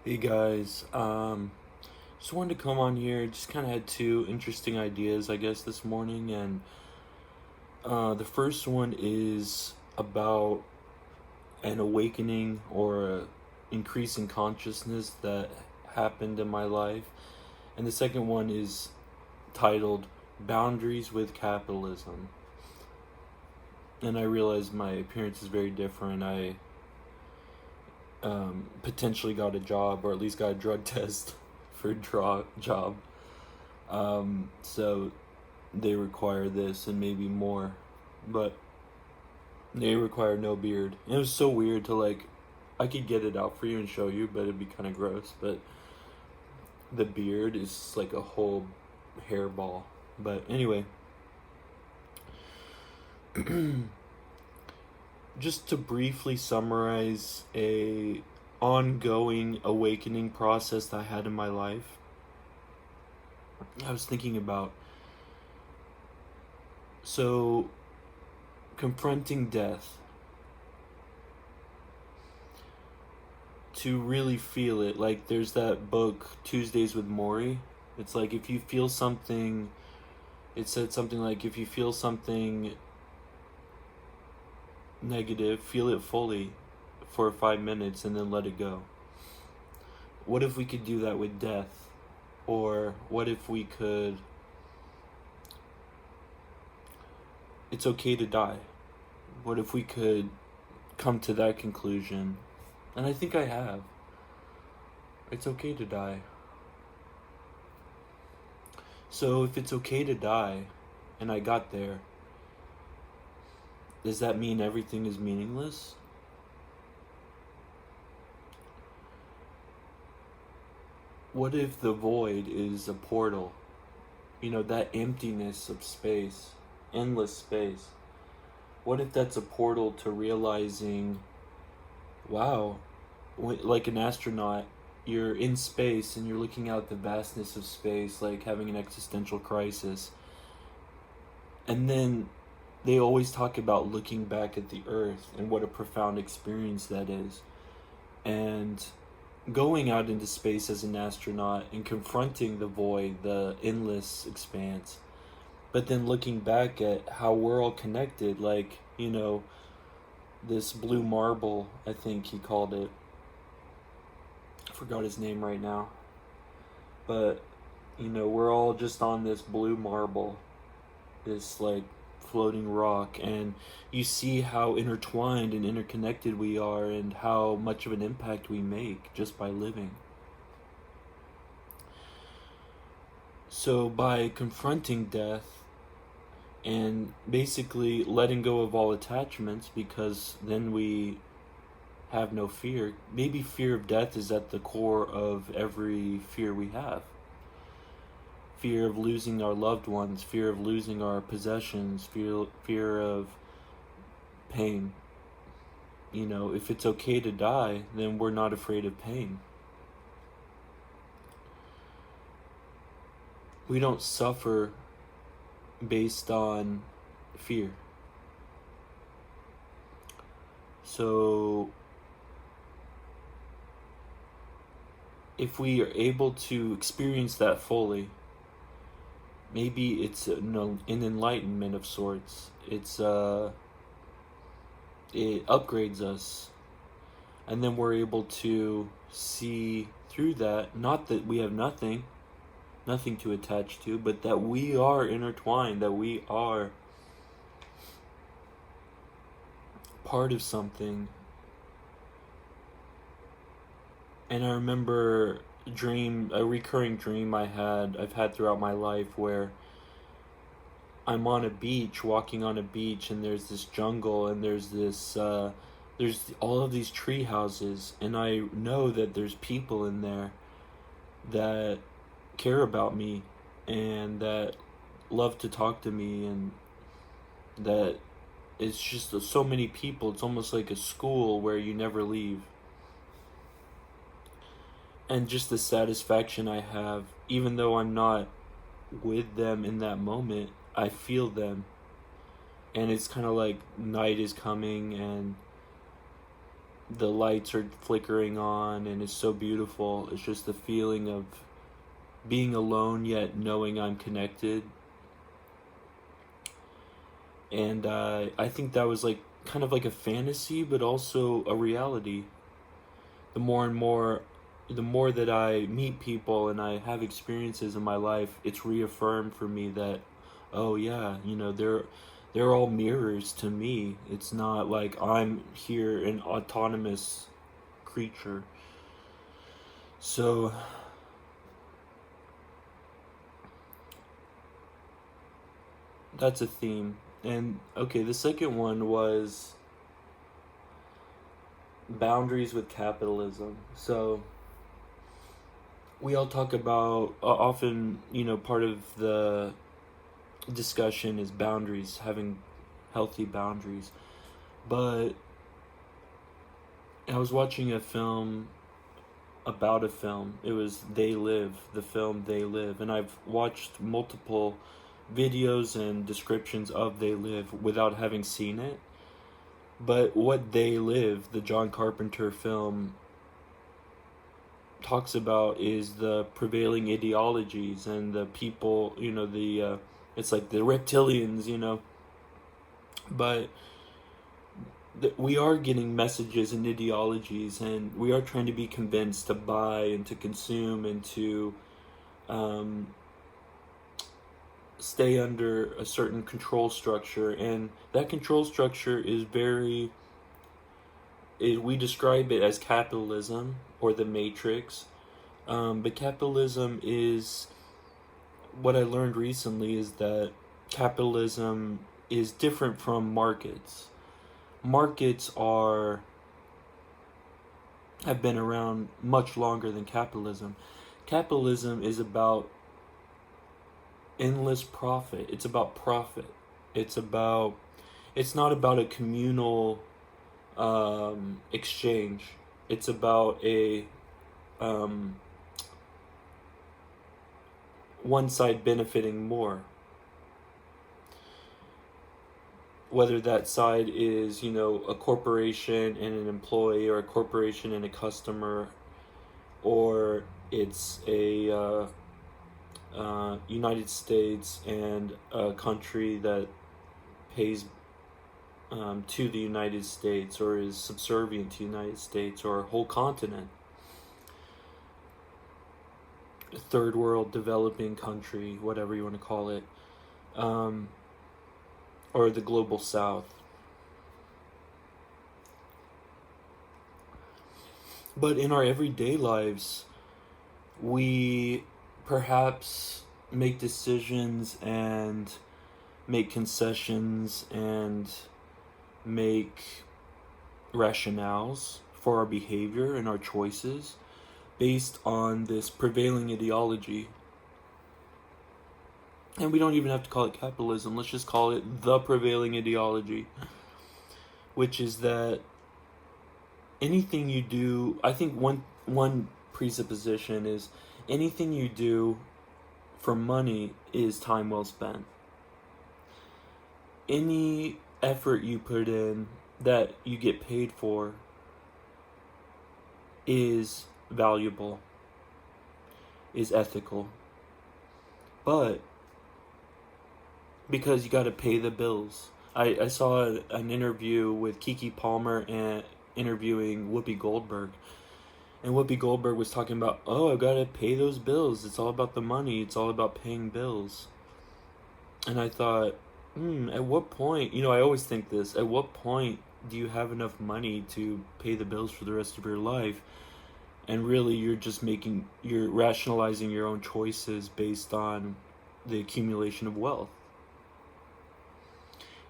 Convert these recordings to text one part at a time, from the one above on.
Hey guys, just wanted to come on here. Just kind of had two interesting ideas, I guess, this morning, and the first one is about an awakening or a increase in consciousness that happened in my life, and the second one is titled "Boundaries with Capitalism." And I realized my appearance is very different. I potentially got a job, or at least got a drug test for a job. So they require this and maybe more, but they require no beard. And it was so weird to I could get it out for you and show you, but it'd be kind of gross. But the beard is like a whole hairball. But anyway, just to briefly summarize a ongoing awakening process that I had in my life. I was thinking about confronting death, to really feel it. Like there's that book Tuesdays with Maury. It's like if you feel something, it said something like if you feel something negative, feel it fully for 5 minutes and then let it go. What if we could do that with death? Or what if we could... It's okay to die. What if we could come to that conclusion? And I think I have. It's okay to die. So if it's okay to die, and I got there, does that mean everything is meaningless? What if the void is a portal? You know, that emptiness of space, endless space. What if that's a portal to realizing, wow, like an astronaut, you're in space and you're looking out the vastness of space, like having an existential crisis. And then they always talk about looking back at the earth and what a profound experience that is. And going out into space as an astronaut and confronting the void, the endless expanse, but then looking back at how we're all connected, like, you know, this blue marble, I think he called it. I forgot his name right now. But, you know, we're all just on this blue marble, this like floating rock, and you see how intertwined and interconnected we are and how much of an impact we make just by living. So by confronting death and basically letting go of all attachments, because then we have no fear. Maybe fear of death is at the core of every fear we have. Fear of losing our loved ones, fear of losing our possessions, fear of pain. You know, if it's okay to die, then we're not afraid of pain. We don't suffer based on fear. So if we are able to experience that fully, maybe it's an enlightenment of sorts. It upgrades us, and then we're able to see through that. Not that we have nothing to attach to, but that we are intertwined, that we are part of something. And I remember a recurring dream I've had throughout my life, where I'm on a beach, walking on a beach, and there's this jungle, and there's all of these tree houses, and I know that there's people in there that care about me and that love to talk to me, and that it's just so many people. It's almost like a school where you never leave. And just the satisfaction I have, even though I'm not with them in that moment, I feel them. And it's kind of like night is coming, and the lights are flickering on and it's so beautiful. It's just the feeling of being alone yet knowing I'm connected. And I think that was like kind of like a fantasy, but also a reality. The more and more, the more that I meet people and I have experiences in my life, it's reaffirmed for me that, oh yeah, they're all mirrors to me. It's not like I'm here an autonomous creature. So that's a theme. And okay, the second one was boundaries with capitalism. So we all talk about often, part of the discussion is boundaries, having healthy boundaries. But I was watching a film about a film. It was They Live, the film They Live. And I've watched multiple videos and descriptions of They Live without having seen it. But what They Live, the John Carpenter film, talks about is the prevailing ideologies and the people, it's like the reptilians, but we are getting messages and ideologies, and we are trying to be convinced to buy and to consume and to stay under a certain control structure. And that control structure is we describe it as capitalism or the matrix. But capitalism is, what I learned recently is that capitalism is different from markets. Markets have been around much longer than capitalism. Capitalism is about endless profit. It's about profit. It's not about a communal exchange. It's about a one side benefiting more. Whether that side is, a corporation and an employee, or a corporation and a customer, or it's a United States and a country that pays to the United States, or is subservient to the United States, or a whole continent. Third world, developing country, whatever you want to call it, or the global south. But in our everyday lives, we perhaps make decisions and make concessions and make rationales for our behavior and our choices based on this prevailing ideology. And we don't even have to call it capitalism. Let's just call it the prevailing ideology, which is that anything you do, I think one presupposition is anything you do for money is time well spent. Any effort you put in that you get paid for is valuable, is ethical. But because you got to pay the bills. I saw an interview with Keke Palmer and interviewing Whoopi Goldberg. And Whoopi Goldberg was talking about, I've got to pay those bills. It's all about the money. It's all about paying bills. And I thought, at what point, I always think this, at what point do you have enough money to pay the bills for the rest of your life? And really, you're rationalizing your own choices based on the accumulation of wealth.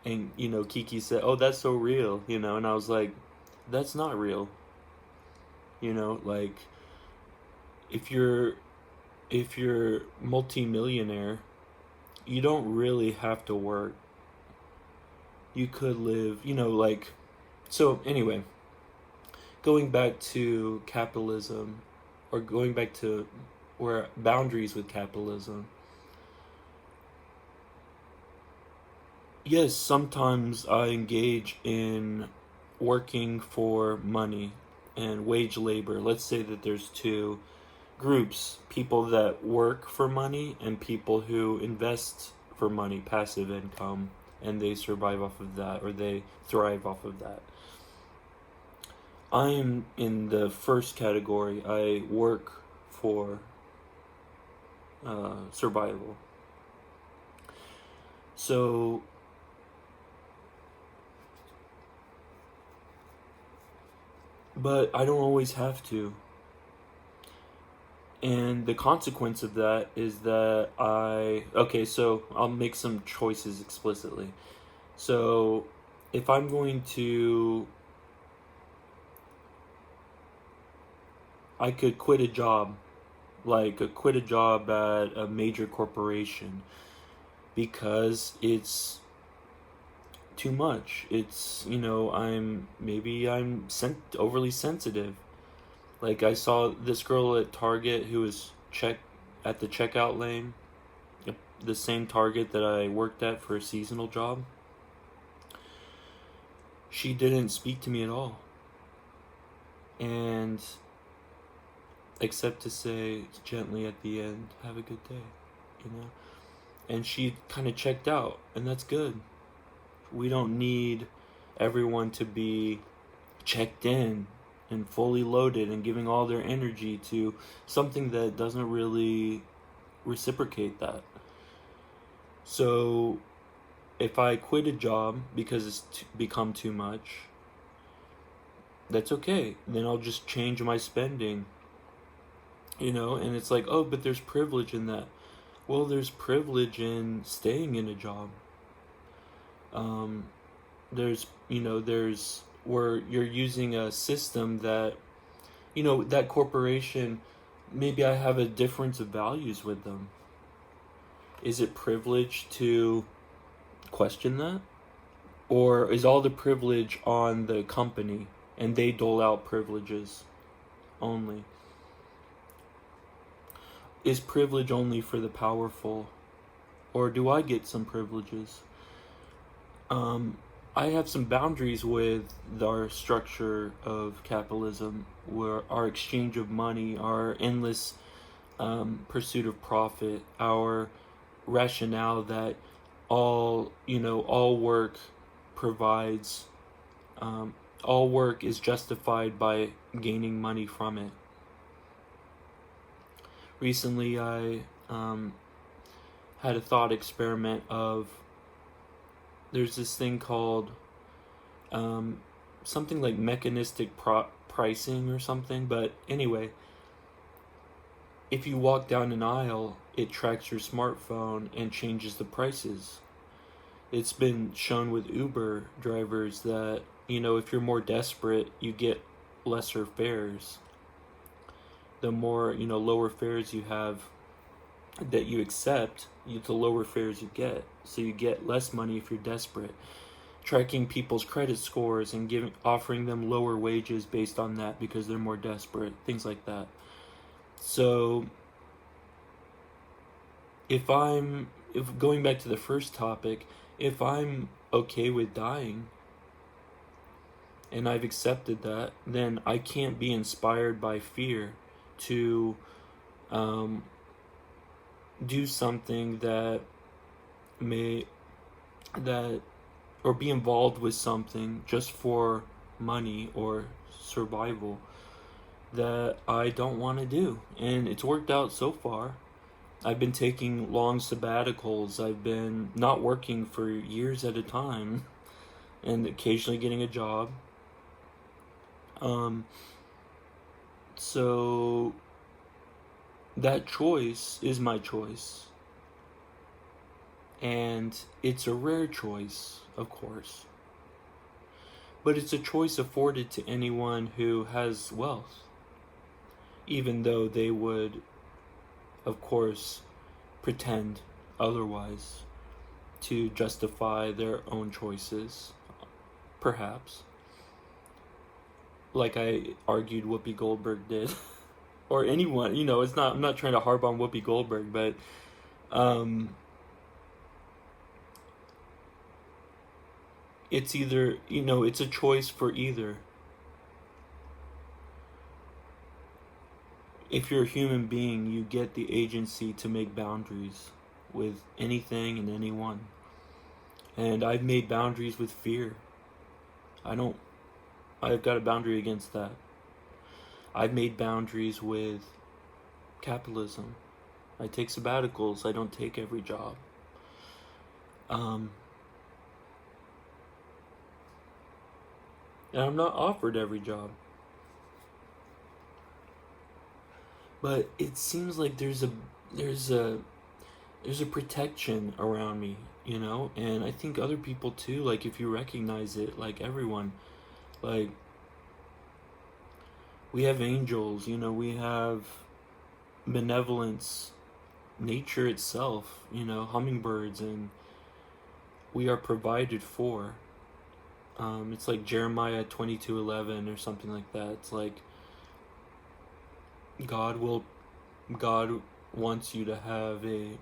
And, Keke said, that's so real, and I was like, that's not real. Like, if you're multi-millionaire, you don't really have to work. You could live, so anyway, going back to capitalism, or going back to where boundaries with capitalism. Yes, sometimes I engage in working for money and wage labor. Let's say that there's two groups, people that work for money and people who invest for money, passive income, and they survive off of that, or they thrive off of that. I am in the first category. I work for survival. So but I don't always have to. And the consequence of that is that so I'll make some choices explicitly. So if I'm going to, I could quit a job, quit a job at a major corporation because it's too much. It's, I'm overly sensitive. Like, I saw this girl at Target who was at the checkout lane, the same Target that I worked at for a seasonal job. She didn't speak to me at all. And except to say gently at the end, have a good day, And she kind of checked out, and that's good. We don't need everyone to be checked in and fully loaded and giving all their energy to something that doesn't really reciprocate that. So if I quit a job because it's become too much, that's okay. Then I'll just change my spending, and it's like, oh, but there's privilege in that. Well, there's privilege in staying in a job. There's where you're using a system that, that corporation, maybe I have a difference of values with them. Is it privilege to question that? Or is all the privilege on the company and they dole out privileges only? Is privilege only for the powerful? Or do I get some privileges? I have some boundaries with our structure of capitalism, where our exchange of money, our endless pursuit of profit, our rationale that all work provides, all work is justified by gaining money from it. Recently, I had a thought experiment of, there's this thing called something like mechanistic pricing or something, but anyway, if you walk down an aisle, it tracks your smartphone and changes the prices. It's been shown with Uber drivers that, if you're more desperate, you get lesser fares. The more, lower fares you have that you accept, the lower fares you get. So you get less money if you're desperate. Tracking people's credit scores and offering them lower wages based on that because they're more desperate, things like that. So if going back to the first topic, if I'm okay with dying and I've accepted that, then I can't be inspired by fear to do something or be involved with something just for money or survival that I don't want to do. And it's worked out so far. I've been taking long sabbaticals. I've been not working for years at a time and occasionally getting a job. So that choice is my choice. And it's a rare choice, of course. But it's a choice afforded to anyone who has wealth. Even though they would, of course, pretend otherwise to justify their own choices, perhaps. Like I argued Whoopi Goldberg did. Or anyone, I'm not trying to harp on Whoopi Goldberg, but it's either, it's a choice for either. If you're a human being, you get the agency to make boundaries with anything and anyone. And I've made boundaries with fear. I've got a boundary against that. I've made boundaries with capitalism. I take sabbaticals. I don't take every job. And I'm not offered every job. But it seems like there's a protection around me, and I think other people too, like if you recognize it, like everyone, like we have angels, we have benevolence, nature itself, hummingbirds, and we are provided for. It's like Jeremiah 22:11 or something like that. It's like God wants you to have a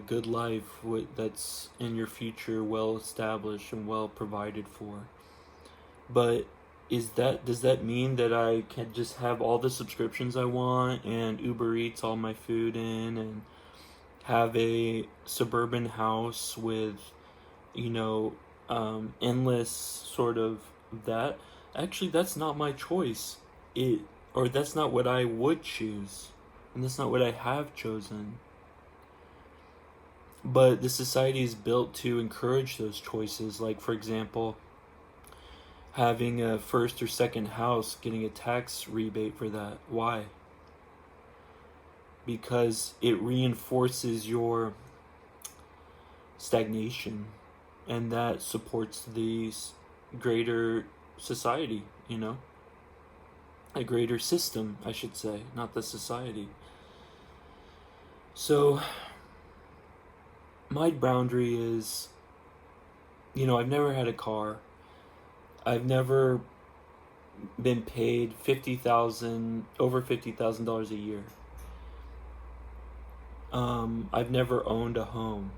good life that's in your future, well established and well provided for. But does that mean that I can just have all the subscriptions I want and Uber Eats all my food in and have a suburban house with endless sort of that? Actually, that's not my choice. Or that's not what I would choose, and that's not what I have chosen. But the society is built to encourage those choices. Like, for example, having a first or second house, getting a tax rebate for that. Why? Because it reinforces your stagnation, and that supports the greater society, a greater system, I should say, not the society. So my boundary is, I've never had a car. I've never been paid over $50,000 a year. I've never owned a home.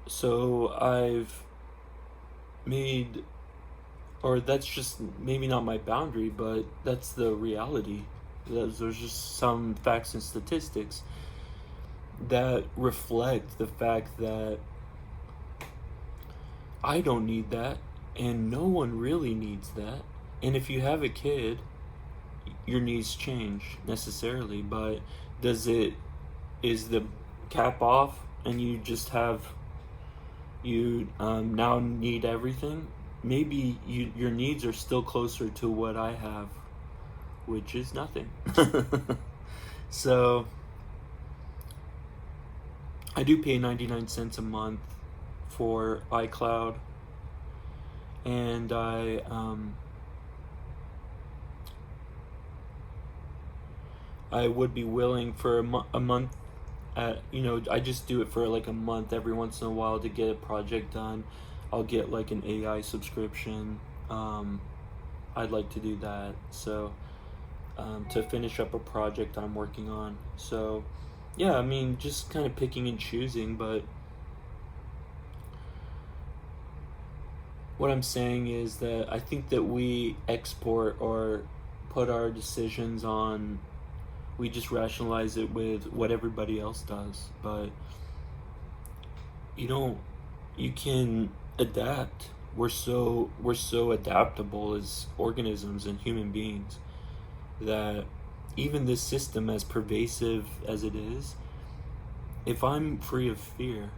So I've made, or that's just maybe not my boundary, but that's the reality. There's just some facts and statistics that reflect the fact that I don't need that, and no one really needs that. And if you have a kid, your needs change necessarily, but is the cap off and you just have, now need everything? Maybe your needs are still closer to what I have, which is nothing. So I do pay 99 cents a month for iCloud, and I would be willing for a month. I just do it for like a month every once in a while to get a project done. I'll get like an AI subscription. I'd like to do that. So to finish up a project I'm working on. So yeah, I mean, just kind of picking and choosing, but what I'm saying is that I think that we export or put our decisions on, we just rationalize it with what everybody else does, but you can adapt. We're so adaptable as organisms and human beings that even this system, as pervasive as it is, if I'm free of fear,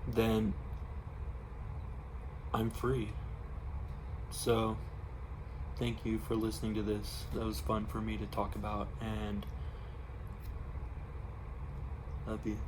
then I'm free. So thank you for listening to this. That was fun for me to talk about, and love you.